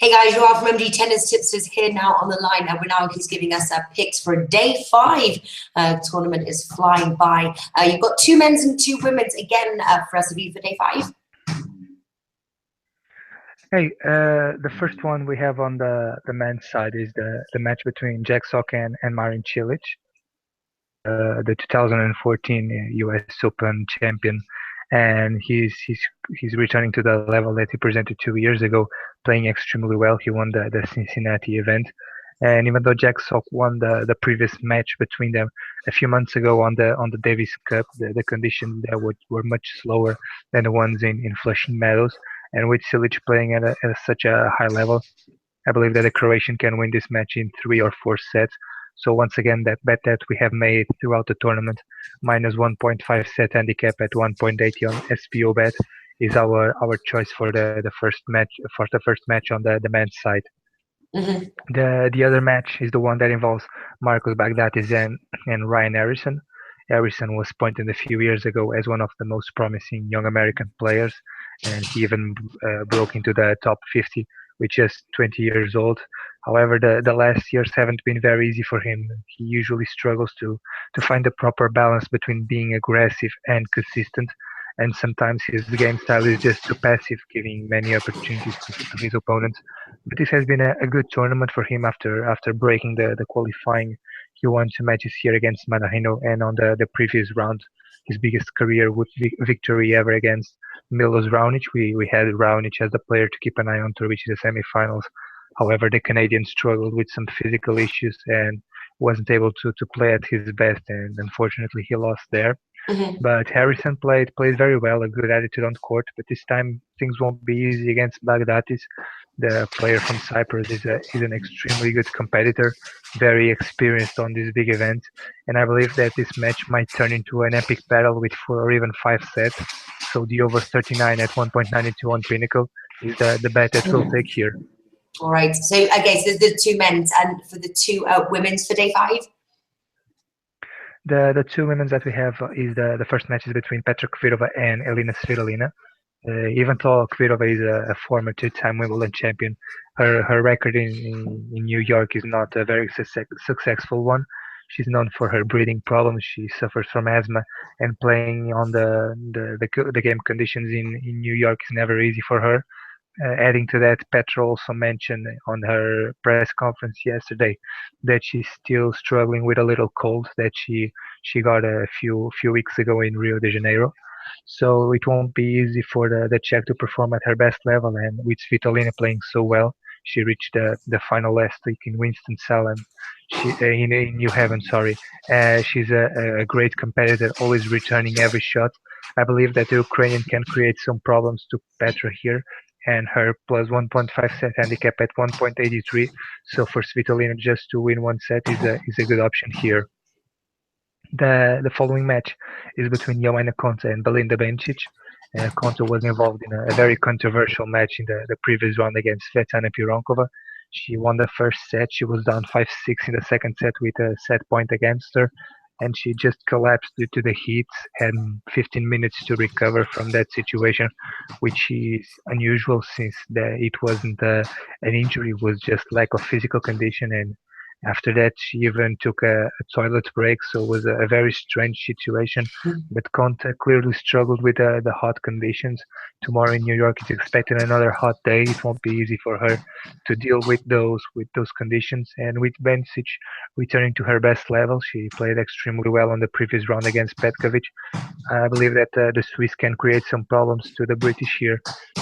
Hey guys, Joao from MD Tennis Tips is here now on the line. Ronaldo is giving us picks for day 5. Tournament is flying by. You've got 2 men's and 2 women's again for us to view for day 5. Hey, the first one we have on the men's side is the match between Jack Sock and Marin Cilic, the 2014 U.S. Open champion, and he's returning to the level that he presented 2 years ago, playing extremely well. He won the Cincinnati event, and even though Jack Sock won the previous match between them a few months ago on the Davis Cup, the conditions there were much slower than the ones in Flushing Meadows. And with Cilic playing at such a high level, I believe that the Croatian can win this match in 3 or 4 sets. So once again, that bet that we have made throughout the tournament, minus 1.5 set handicap at 1.80 on SPO bet, is our choice for the first match on the men's side. Mm-hmm. The other match is the one that involves Marcos Baghdatis and Ryan Harrison. Harrison was pointed a few years ago as one of the most promising young American players, and he even broke into the top 50 with just 20 years old. However, the last years haven't been very easy for him. He usually struggles to find the proper balance between being aggressive and consistent, and sometimes his game style is just too passive, giving many opportunities to his opponents. But this has been a good tournament for him after breaking the qualifying. He won 2 matches here against Manarino, and on the previous round, his biggest career victory ever against Milos Raonic. We had Raonic as the player to keep an eye on to reach the semifinals. However, the Canadian struggled with some physical issues and wasn't able to play at his best, and unfortunately he lost there. Mm-hmm. But Harrison played very well, a good attitude on court. But this time things won't be easy against Baghdatis. The player from Cyprus is an extremely good competitor, very experienced on this big event, and I believe that this match might turn into an epic battle with 4 or even 5 sets. So the over 39 at 1.92 on Pinnacle is the bet that we'll take here. All right. So okay, so the 2 men's and for the 2 women's for day 5. The 2 women that we have is the first match is between Petra Kvitova and Elina Svitolina. Even though Kvitova is a former 2-time Wimbledon champion, her record in New York is not a very successful one. She's known for her breathing problems. She suffers from asthma, and playing on the game conditions in New York is never easy for her. Adding to that, Petra also mentioned on her press conference yesterday that she's still struggling with a little cold that she got a few weeks ago in Rio de Janeiro. So it won't be easy for the Czech to perform at her best level. And with Svitolina playing so well, she reached the final last week in Winston-Salem. In New Haven, sorry. She's a great competitor, always returning every shot. I believe that the Ukrainian can create some problems to Petra here, and her plus 1.5 set handicap at 1.83. So for Svitolina just to win 1 set is a good option here. The following match is between Joanna Konta and Belinda Bencic. Konta was involved in a very controversial match in the previous round against Svetlana Pironkova. She won the first set. She was down 5-6 in the second set with a set point against her, and she just collapsed due to the heat. Had 15 minutes to recover from that situation, which is unusual since it wasn't an injury, it was just lack of physical condition. And after that, she even took a toilet break, so it was a very strange situation. But Conte clearly struggled with the hot conditions. Tomorrow in New York is expected another hot day. It won't be easy for her to deal with those conditions. And with Bencic returning to her best level, she played extremely well on the previous round against Petkovic. I believe that the Swiss can create some problems to the British here.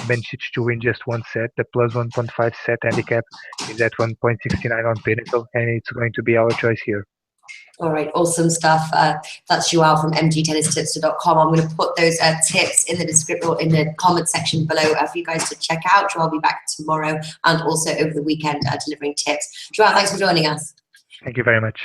Bencic to win just 1 set. The plus 1.5 set handicap is at 1.69 on Pinnacle, and it's going to be our choice here. All right, awesome stuff. That's Joao from mgtennistipster.com. I'm going to put those tips in the description or in the comment section below for you guys to check out. Joao will be back tomorrow and also over the weekend delivering tips. Joao, thanks for joining us. Thank you very much.